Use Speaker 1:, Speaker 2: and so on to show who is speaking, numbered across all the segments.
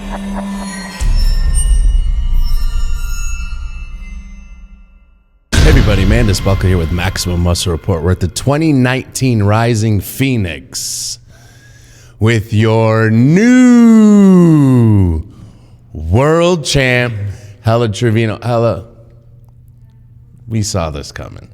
Speaker 1: Hey everybody, Mandus Buckle here with Maximum Muscle Report. We're at the 2019 Rising Phoenix with your new world champ, Helle Trevino. Helle, we saw this coming.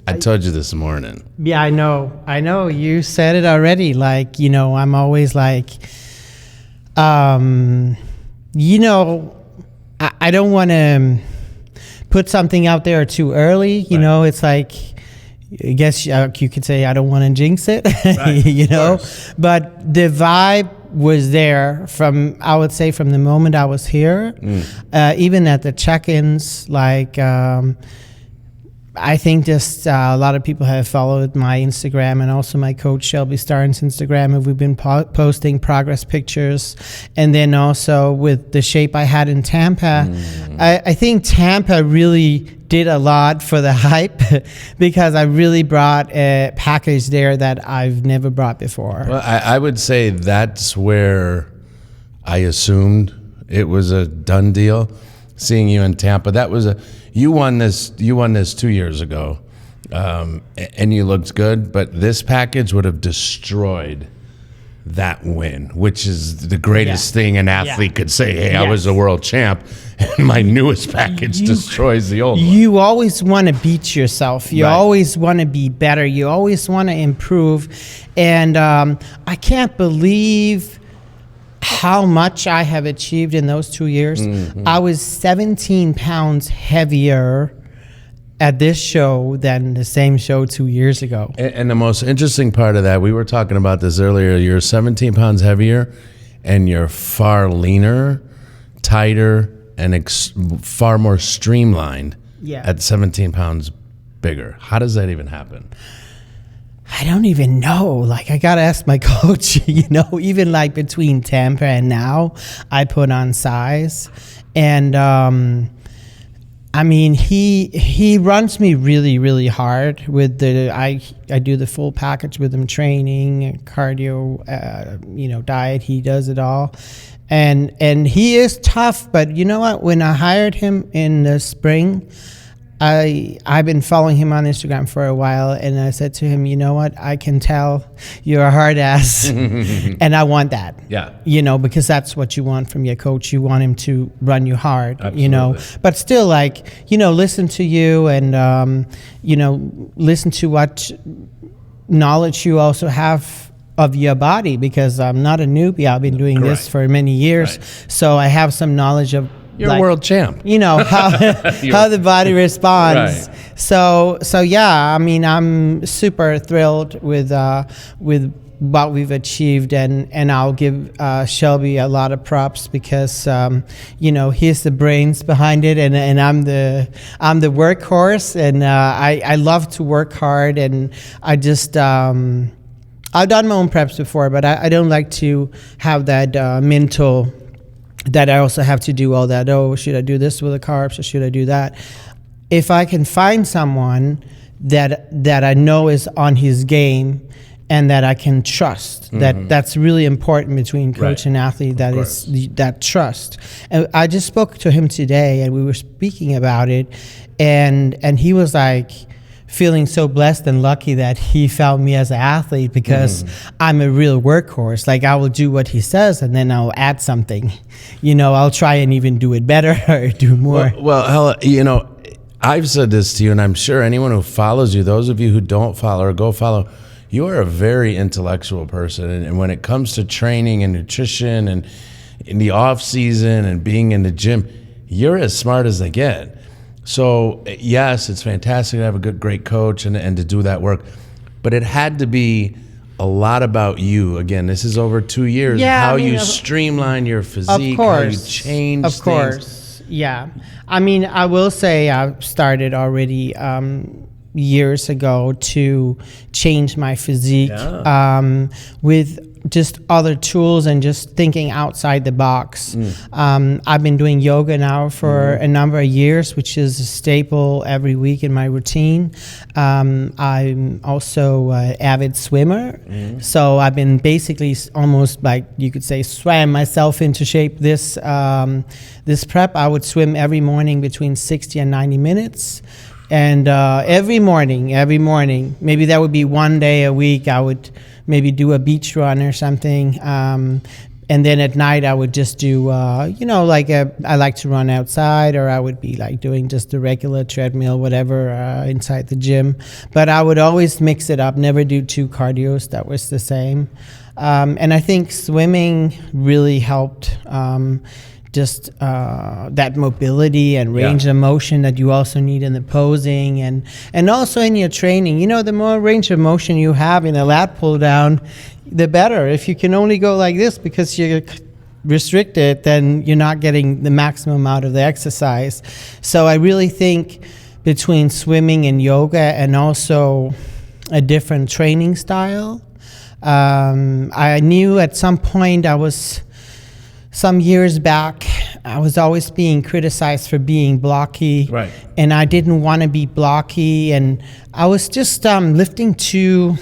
Speaker 1: I told you this morning.
Speaker 2: Yeah, I know. You said it already. Like, I'm always like, I don't want to put something out there too early. You know, it's like, I guess you could say I don't want to jinx it,
Speaker 1: Right,
Speaker 2: but the vibe was there I would say from the moment I was here, even at the check-ins, like, I think just a lot of people have followed my Instagram and also my coach Shelby Starnes Instagram, and we've been posting progress pictures. And then also with the shape I had in Tampa, I think Tampa really did a lot for the hype because I really brought a package there that I've never brought before.
Speaker 1: Well, I would say that's where I assumed it was a done deal. Seeing you in Tampa, you won this 2 years ago, and you looked good. But this package would have destroyed that win, which is the greatest thing an athlete could say. Hey, I was a world champ, and my newest package destroys the old one.
Speaker 2: You always want to beat yourself. You always want to be better. You always want to improve. And I can't believe how much I have achieved in those 2 years. I was 17 pounds heavier at this show than the same show 2 years ago.
Speaker 1: And the most interesting part of that, we were talking about this earlier, you're 17 pounds heavier and you're far leaner, tighter, and far more streamlined at 17 pounds bigger. How does that even happen?
Speaker 2: I don't even know. Like, I got to ask my coach, even like between Tampa and now, I put on size. And, I mean, he runs me really, really hard with I do the full package with him, training, cardio, diet. He does it all. And he is tough, but you know what? When I hired him in the spring, I've been following him on Instagram for a while, and I said to him, you know what, I can tell you're a hard ass, and I want that. Yeah. Because that's what you want from your coach. You want him to run you hard,
Speaker 1: Absolutely.
Speaker 2: But still, like, listen to you and, listen to what knowledge you also have of your body, because I'm not a newbie. I've been doing this for many years. So I have some knowledge of,
Speaker 1: you're a world champ.
Speaker 2: How the body responds. Right. So yeah, I mean, I'm super thrilled with what we've achieved, and I'll give Shelby a lot of props because he's the brains behind it, and I'm the workhorse, and I love to work hard, and I just I've done my own preps before, but I don't like to have that mental. That I also have to do all that. Oh, should I do this with the carbs, or should I do that? If I can find someone that I know is on his game and that I can trust, that's really important between coach and athlete. That is that trust. And I just spoke to him today, and we were speaking about it, and he was like, feeling so blessed and lucky that he found me as an athlete, because I'm a real workhorse. Like, I will do what he says, and then I'll add something. I'll try and even do it better or do more.
Speaker 1: Well, Helle, I've said this to you, and I'm sure anyone who follows you, those of you who don't follow or go follow, you are a very intellectual person. And when it comes to training and nutrition and in the off season and being in the gym, you're as smart as they get. So yes, it's fantastic to have a great coach and to do that work, but it had to be a lot about you. Again, this is over 2 years. How you streamline your physique, how you change things. Of course,
Speaker 2: yeah. I mean, I will say I started already years ago to change my physique with just other tools and just thinking outside the box. I've been doing yoga now for a number of years, which is a staple every week in my routine. I'm also an avid swimmer, so I've been basically almost like you could say swam myself into shape this prep. I would swim every morning between 60 and 90 minutes. And every morning, maybe that would be one day a week, I would maybe do a beach run or something. And then at night, I would just do, I like to run outside, or I would be like doing just the regular treadmill, whatever, inside the gym. But I would always mix it up, never do 2 cardios. That was the same. And I think swimming really helped just that mobility and range of motion that you also need in the posing and also in your training. You know, the more range of motion you have in a lat pull down, the better. If you can only go like this because you're restricted, then you're not getting the maximum out of the exercise. So I really think between swimming and yoga and also a different training style, I knew at some point some years back, I was always being criticized for being blocky.
Speaker 1: Right.
Speaker 2: And I didn't want to be blocky. And I was just lifting to,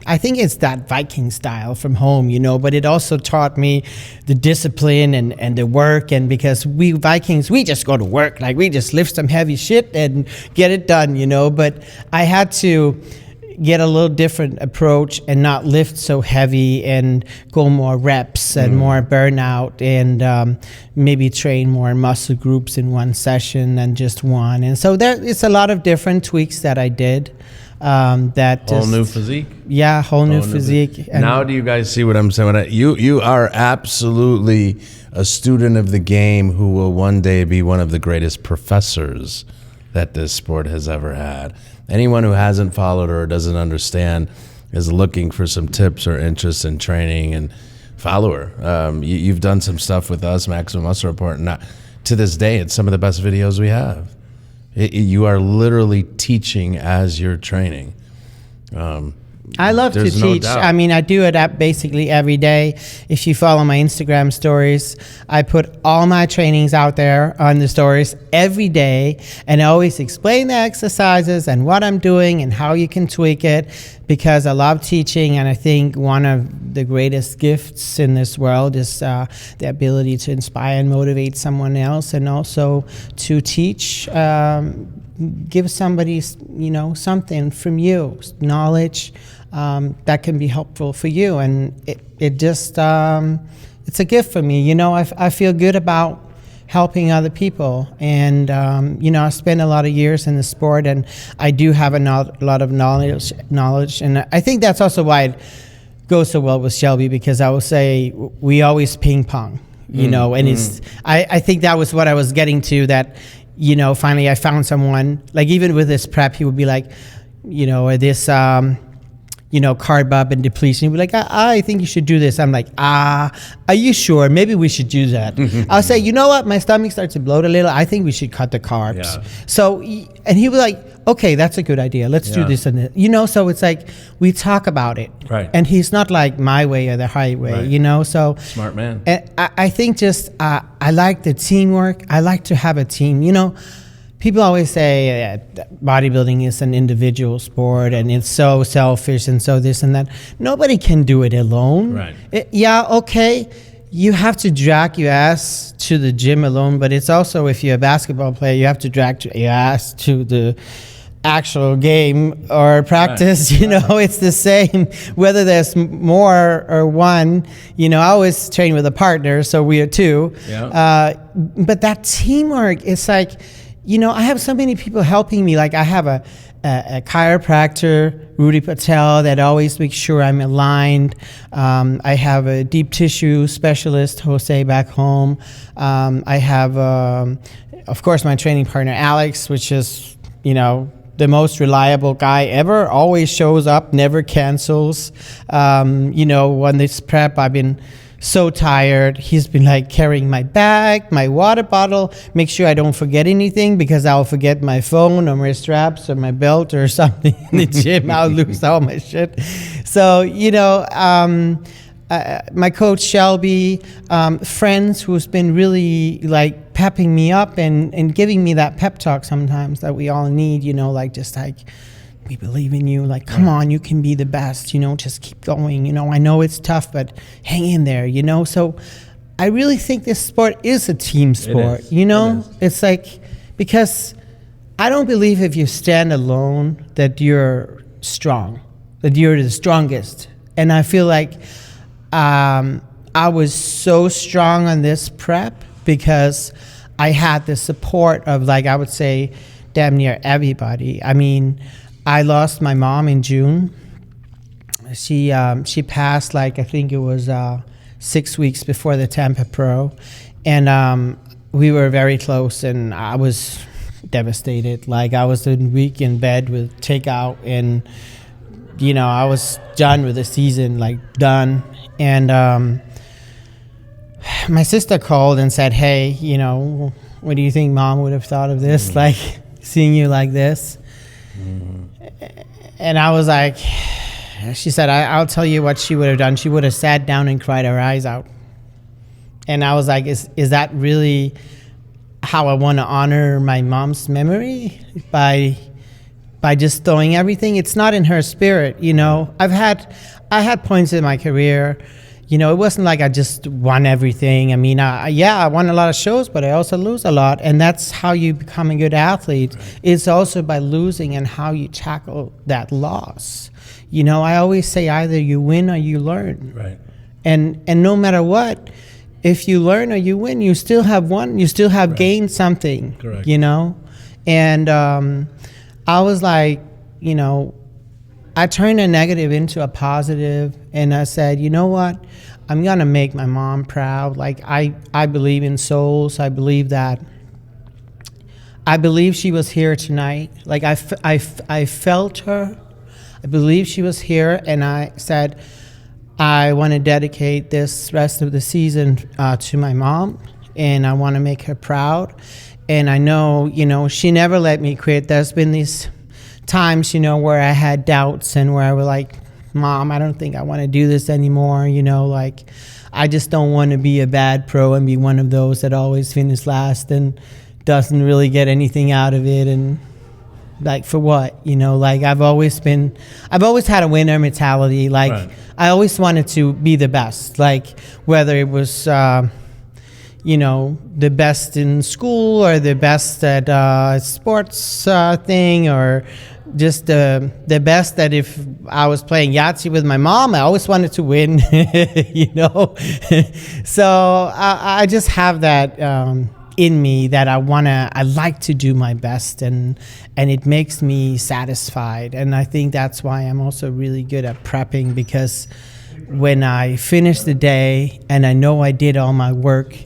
Speaker 2: I think it's that Viking style from home, you know, but it also taught me the discipline and the work. And because we Vikings, we just go to work. Like we just lift some heavy shit and get it done, you know. But I had to get a little different approach and not lift so heavy and go more reps and more burnout and maybe train more muscle groups in one session than just one. And so it's a lot of different tweaks that I did.
Speaker 1: Whole new physique?
Speaker 2: Yeah, whole new physique.
Speaker 1: And now do you guys see what I'm saying? You are absolutely a student of the game who will one day be one of the greatest professors that this sport has ever had. Anyone who hasn't followed or doesn't understand is looking for some tips or interest in training, and follow her. You've done some stuff with us, Maximum Muscle Report, and to this day, it's some of the best videos we have. You are literally teaching as you're training.
Speaker 2: I love to teach. I mean, I do it basically every day. If you follow my Instagram stories, I put all my trainings out there on the stories every day, and I always explain the exercises and what I'm doing and how you can tweak it, because I love teaching, and I think one of the greatest gifts in this world is the ability to inspire and motivate someone else, and also to teach, give somebody, you know, something from you, knowledge that can be helpful for you. And it just, it's a gift for me. You know, I feel good about helping other people. And, you know, I spent a lot of years in the sport, and I do have a lot of knowledge. And I think that's also why it goes so well with Shelby, because I will say we always ping pong, you know, and I think that was what I was getting to, that, you know, finally I found someone, like even with this prep, he would be like, you know, this, you know, carb up and depletion. He'd be like, I think you should do this. I'm like, are you sure? Maybe we should do that. I'll say, you know what? My stomach starts to bloat a little. I think we should cut the carbs. Yeah. So, and he was like, okay, that's a good idea. Let's do this and that. You know, so it's like, we talk about it.
Speaker 1: Right.
Speaker 2: And he's not like my way or the highway, you know, so.
Speaker 1: Smart man.
Speaker 2: And I think just, I like the teamwork. I like to have a team, you know. People always say bodybuilding is an individual sport and it's so selfish and so this and that. Nobody can do it alone.
Speaker 1: Right.
Speaker 2: Okay, you have to drag your ass to the gym alone, but it's also, if you're a basketball player, you have to drag your ass to the actual game or practice. Right. You know, it's the same, whether there's more or one. You know, I always train with a partner, so we are two. Yeah. But that teamwork is like, you know, I have so many people helping me. Like I have a chiropractor, Rudy Patel, that always makes sure I'm aligned. I have a deep tissue specialist, Jose, back home. I have, of course, my training partner, Alex, which is, you know, the most reliable guy ever, always shows up, never cancels. You know, on this prep, I've been so tired. He's been like carrying my bag, my water bottle, make sure I don't forget anything, because I'll forget my phone or my straps or my belt or something in the gym. I'll lose all my shit. So, you know, my coach Shelby, friends who's been really like pepping me up and giving me that pep talk sometimes that we all need, you know, like just like, we believe in you, like, come on, you can be the best, you know, just keep going, you know, I know it's tough, but hang in there, you know. So I really think this sport is a team sport, you know. It's like, because I don't believe if you stand alone that you're strong, that you're the strongest. And I feel like I was so strong on this prep because I had the support of, like, I would say damn near everybody. I mean, I lost my mom in June. She passed, like, I think it was 6 weeks before the Tampa Pro. And we were very close, and I was devastated. Like, I was a week in bed with takeout, and, you know, I was done with the season, like, done. And my sister called and said, hey, you know, what do you think Mom would have thought of this? Like, seeing you like this? And I was like, she said, I'll tell you what she would have done. She would have sat down and cried her eyes out. And I was like, is that really how I want to honor my mom's memory? By just throwing everything? It's not in her spirit, you know. I had points in my career, you know, it wasn't like I just won everything. I mean, I won a lot of shows, but I also lose a lot. And that's how you become a good athlete. Right. It's also by losing and how you tackle that loss. You know, I always say either you win or you learn. Right. And no matter what, if you learn or you win, you still have won. You still have gained something. Correct. You know? And I was like, you know, I turned a negative into a positive, and I said, you know what? I'm going to make my mom proud. Like, I believe in souls. I believe she was here tonight. Like, I felt her. I believe she was here, and I said, I want to dedicate this rest of the season to my mom, and I want to make her proud. And I know, you know, she never let me quit. There's been these times, you know, where I had doubts and where I was like, Mom, I don't think I want to do this anymore, you know, like, I just don't want to be a bad pro and be one of those that always finish last and doesn't really get anything out of it. And like, for what, you know, like, I've always had a winner mentality. Like, I always wanted to be the best, like, whether it was, you know, the best in school or the best at sports thing, or just the best that if I was playing Yahtzee with my mom, I always wanted to win, you know. So I just have that in me that I like to do my best, and it makes me satisfied. And I think that's why I'm also really good at prepping, because when I finish the day and I know I did all my work,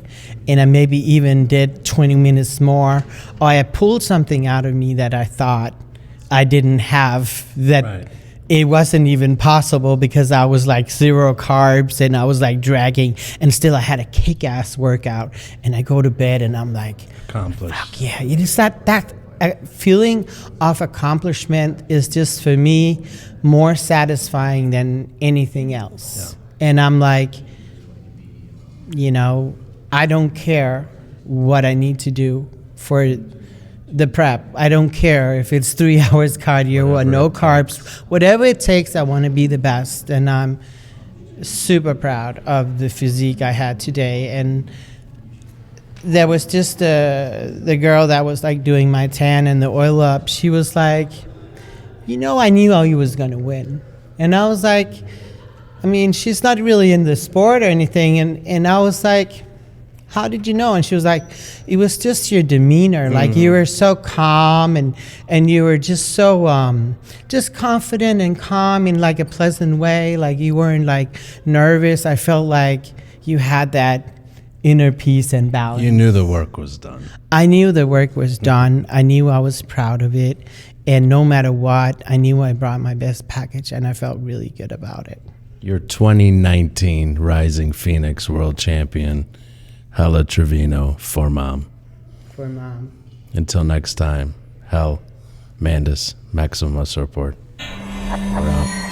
Speaker 2: and I maybe even did 20 minutes more, or I pulled something out of me that I thought I didn't have, that it wasn't even possible, because I was like 0 carbs and I was like dragging, and still I had a kick-ass workout, and I go to bed and I'm like, accomplished. Fuck yeah, it is that feeling of accomplishment is just, for me, more satisfying than anything else. Yeah. And I'm like, you know, I don't care what I need to do for the prep. I don't care if it's 3 hours cardio or no carbs. Whatever it takes, I want to be the best. And I'm super proud of the physique I had today. And there was just the girl that was like doing my tan and the oil up. She was like, you know, I knew how you was going to win. And I was like, I mean, she's not really in the sport or anything. And I was like, how did you know? And she was like, it was just your demeanor. Like, you were so calm, and you were just so just confident and calm in like a pleasant way. Like, you weren't like nervous. I felt like you had that inner peace and balance.
Speaker 1: You knew the work was done.
Speaker 2: I knew the work was done. I knew I was proud of it. And no matter what, I knew I brought my best package, and I felt really good about it.
Speaker 1: Your 2019 Rising Phoenix World Champion, Helle Trevino, for Mom.
Speaker 2: For Mom.
Speaker 1: Until next time, Helle, Mandus, Maximum Muscle Report. We're out.